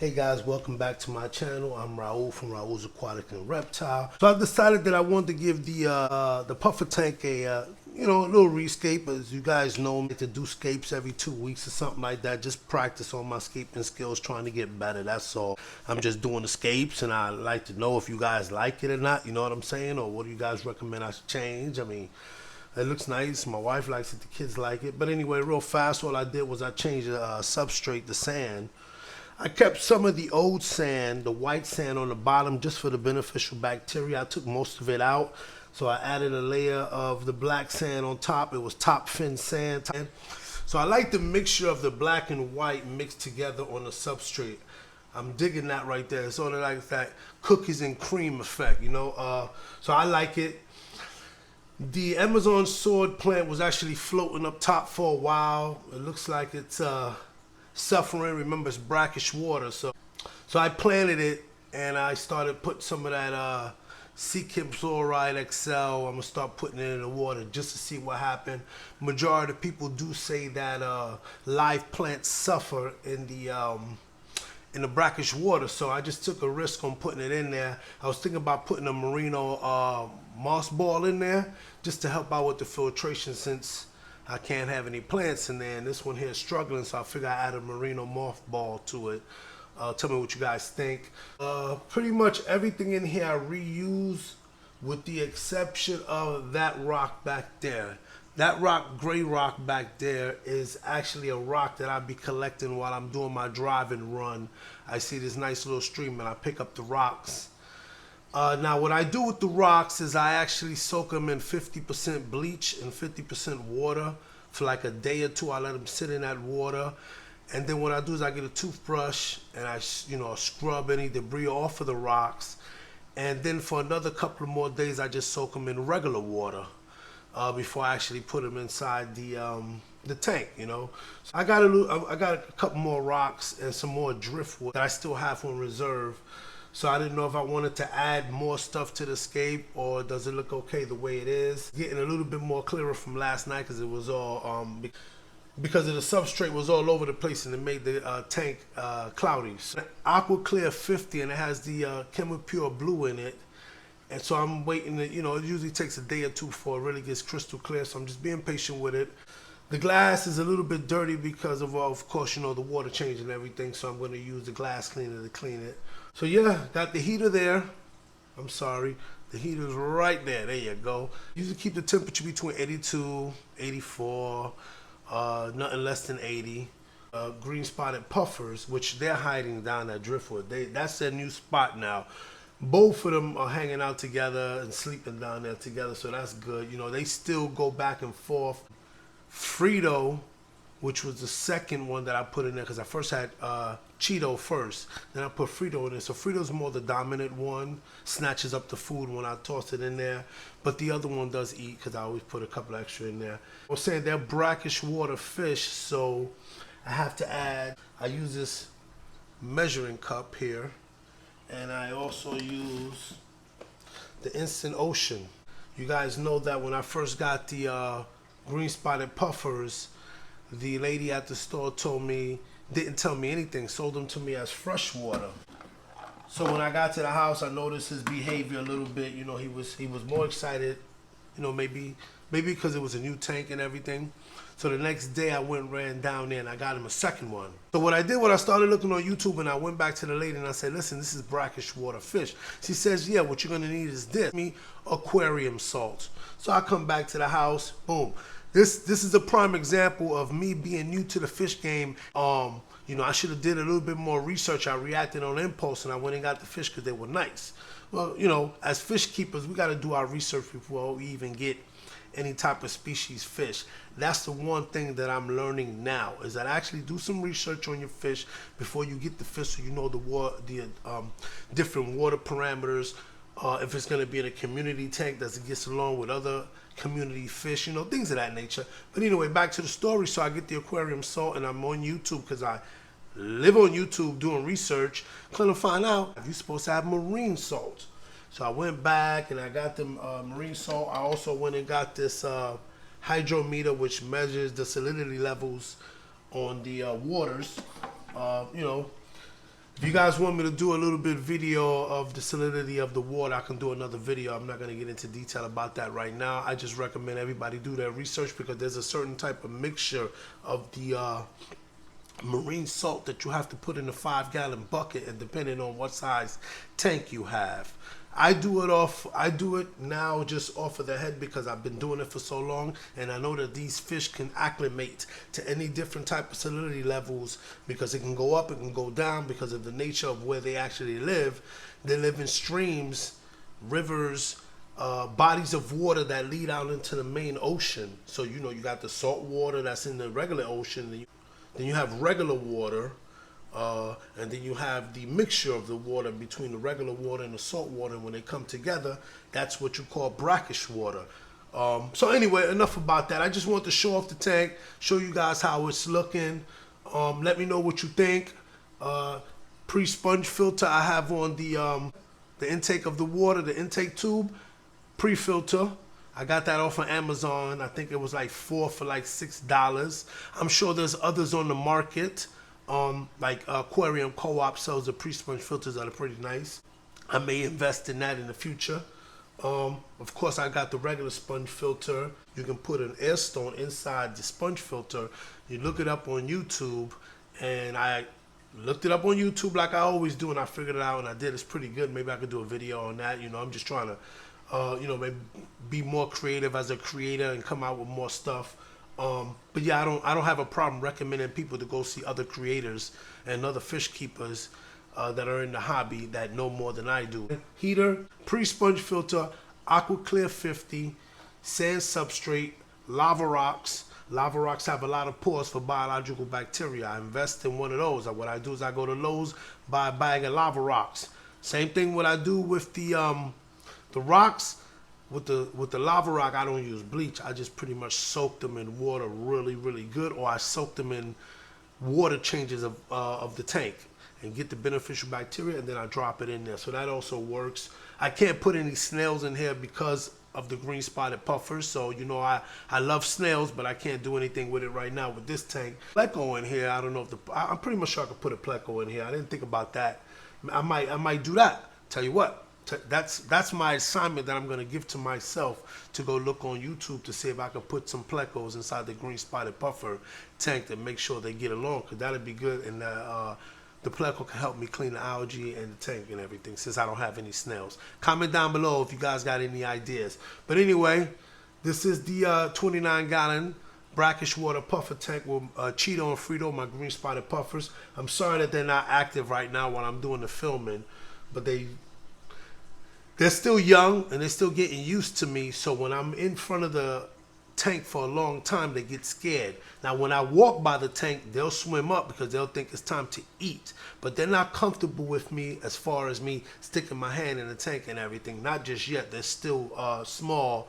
Hey guys, welcome back to my channel. I'm Raul from Raul's Aquatic and Reptile. So I decided that I wanted to give the puffer tank a little rescape. As you guys know, I like to do scapes every 2 weeks or something like that. Just practice on my scaping skills, trying to get better. That's all. I'm just doing the scapes, and I like to know if you guys like it or not. You know what I'm saying? Or what do you guys recommend I should change? I mean, it looks nice. My wife likes it. The kids like it. But anyway, real fast, all I did was I changed the substrate, the sand. I kept some of the old sand, the white sand on the bottom, just for the beneficial bacteria. I took most of it out. So I added a layer of the black sand on top. It was top fin sand. So I like the mixture of the black and white mixed together on the substrate. I'm digging that right there. It's sort of like that cookies and cream effect, you know. So I like it. The Amazon sword plant was actually floating up top for a while. It looks like it's suffering. Remember, it's brackish water. So I planted it, and I started putting some of that sea fluoride XL. I'm gonna start putting it in the water just to see what happened. Majority of people do say that live plants suffer in the brackish water, so I just took a risk on putting it in there. I was thinking about putting a merino moss ball in there just to help out with the filtration, since I can't have any plants in there, and this one here is struggling, so I figured I'd add a merino moth ball to it. Tell me what you guys think. Pretty much everything in here I reuse, with the exception of that rock back there. That rock, gray rock back there, is actually a rock that I'll be collecting while I'm doing my driving run. I see this nice little stream and I pick up the rocks. Now what I do with the rocks is I actually soak them in 50% bleach and 50% water for like a day or two. I let them sit in that water, and then what I do is I get a toothbrush and I scrub any debris off of the rocks, and then for another couple of more days I just soak them in regular water before I actually put them inside the tank, you know. So I got a couple more rocks and some more driftwood that I still have on reserve. So I didn't know if I wanted to add more stuff to the scape, or does it look okay the way it is. Getting a little bit more clearer from last night because it was all because of the substrate was all over the place, and it made the tank cloudy. So Aqua Clear 50, and it has the Chemi Pure Blue in it. And so I'm waiting to, it usually takes a day or two before it really gets crystal clear. So I'm just being patient with it. The glass is a little bit dirty because of course, the water change and everything. So I'm going to use the glass cleaner to clean it. So yeah, got the heater there. I'm sorry. The heater's right there. There you go. Usually keep the temperature between 82, 84, nothing less than 80. Green spotted puffers, which they're hiding down that driftwood. That's their new spot now. Both of them are hanging out together and sleeping down there together, so that's good. They still go back and forth. Frito, which was the second one that I put in there, because I first had Cheeto first, then I put Frito in there. So Frito's more the dominant one, snatches up the food when I toss it in there, but the other one does eat because I always put a couple extra in there. I was saying they're brackish water fish, so I have to add, I use this measuring cup here, and I also use the Instant Ocean. You guys know that when I first got the green spotted puffers, the lady at the store didn't tell me anything, sold them to me as fresh water. So when I got to the house, I noticed his behavior a little bit. He was more excited, maybe because it was a new tank and everything. So the next day I went and ran down there and I got him a second one. So what I did, I started looking on YouTube, and I went back to the lady and I said, listen, this is brackish water fish. She says, yeah, what you're gonna need is this, aquarium salt. So I come back to the house, boom. This is a prime example of me being new to the fish game. I should have did a little bit more research. I reacted on impulse, and I went and got the fish because they were nice. Well, as fish keepers, we got to do our research before we even get any type of species fish. That's the one thing that I'm learning now, is that actually do some research on your fish before you get the fish, so you know the different water parameters. If it's going to be in a community tank, does it get along with other community fish, things of that nature. But anyway, back to the story. So I get the aquarium salt, and I'm on YouTube because I live on YouTube doing research. Come to find out, you're supposed to have marine salt. So I went back and I got the marine salt. I also went and got this hydrometer, which measures the salinity levels on the waters. If you guys want me to do a little bit video of the salinity of the water, I can do another video. I'm not going to get into detail about that right now. I just recommend everybody do their research, because there's a certain type of mixture of the marine salt that you have to put in a 5-gallon bucket, and depending on what size tank you have. I do it now just off of the head, because I've been doing it for so long, and I know that these fish can acclimate to any different type of salinity levels, because it can go up, it can go down, because of the nature of where they actually live. They live in streams, rivers, bodies of water that lead out into the main ocean. So you know, you got the salt water that's in the regular ocean, then you have regular water, and then you have the mixture of the water between the regular water and the salt water. And when they come together, that's what you call brackish water. So anyway, enough about that. I just want to show off the tank, show you guys how it's looking. Let me know what you think. Pre-sponge filter I have on the intake of the water, the intake tube, pre-filter. I got that off of Amazon. I think it was like 4 for like $6. I'm sure there's others on the market. Like Aquarium Co-op sells the pre-sponge filters that are pretty nice. I may invest in that in the future. Of course, I got the regular sponge filter. You can put an air stone inside the sponge filter. You look it up on YouTube, and I looked it up on YouTube like I always do, and I figured it out, and I did. It's pretty good. Maybe I could do a video on that. You know, I'm just trying to, you know, maybe be more creative as a creator and come out with more stuff. But yeah, I don't have a problem recommending people to go see other creators and other fish keepers that are in the hobby that know more than I do. Heater, pre-sponge filter, Aqua Clear 50, sand substrate, lava rocks. Lava rocks have a lot of pores for biological bacteria. I invest in one of those. What I do is I go to Lowe's, buy a bag of lava rocks. Same thing what I do with the rocks. With the lava rock, I don't use bleach. I just pretty much soak them in water really, really good, or I soak them in water changes of the tank and get the beneficial bacteria, and then I drop it in there. So that also works. I can't put any snails in here because of the green spotted puffers. So, you know, I love snails, but I can't do anything with it right now with this tank. Pleco in here, I don't know if I'm pretty much sure I could put a pleco in here. I didn't think about that. I might do that. Tell you what. That's my assignment that I'm going to give to myself, to go look on YouTube to see if I can put some plecos inside the green spotted puffer tank to make sure they get along, because that'd be good, and the pleco can help me clean the algae and the tank and everything, since I don't have any snails. Comment down below if you guys got any ideas. But anyway, this is the 29-gallon brackish water puffer tank with Cheeto and Frito, my green spotted puffers. I'm sorry that they're not active right now while I'm doing the filming, but they're still young and they're still getting used to me. So when I'm in front of the tank for a long time, they get scared. Now, when I walk by the tank, they'll swim up because they'll think it's time to eat. But they're not comfortable with me as far as me sticking my hand in the tank and everything. Not just yet. They're still small.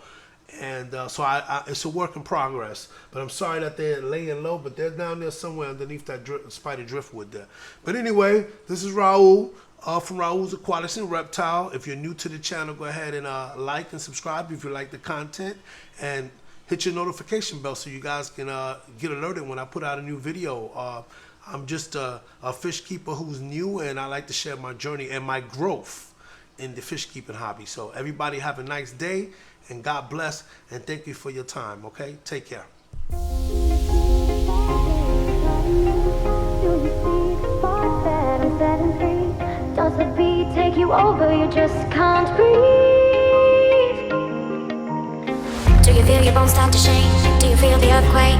And so it's a work in progress. But I'm sorry that they're laying low, but they're down there somewhere underneath that spider driftwood there. But anyway, this is Raul. From Raul's Aquatics and Reptile. If you're new to the channel, go ahead and like and subscribe if you like the content, and hit your notification bell so you guys can get alerted when I put out a new video. I'm just a fish keeper who's new, and I like to share my journey and my growth in the fish keeping hobby. So everybody have a nice day, and God bless, and thank you for your time, okay? Take care. Does the beat take you over? You just can't breathe. Do you feel your bones start to shake? Do you feel the earthquake?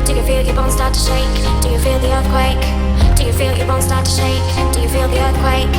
Do you feel your bones start to shake? Do you feel the earthquake? Do you feel your bones start to shake? Do you feel the earthquake?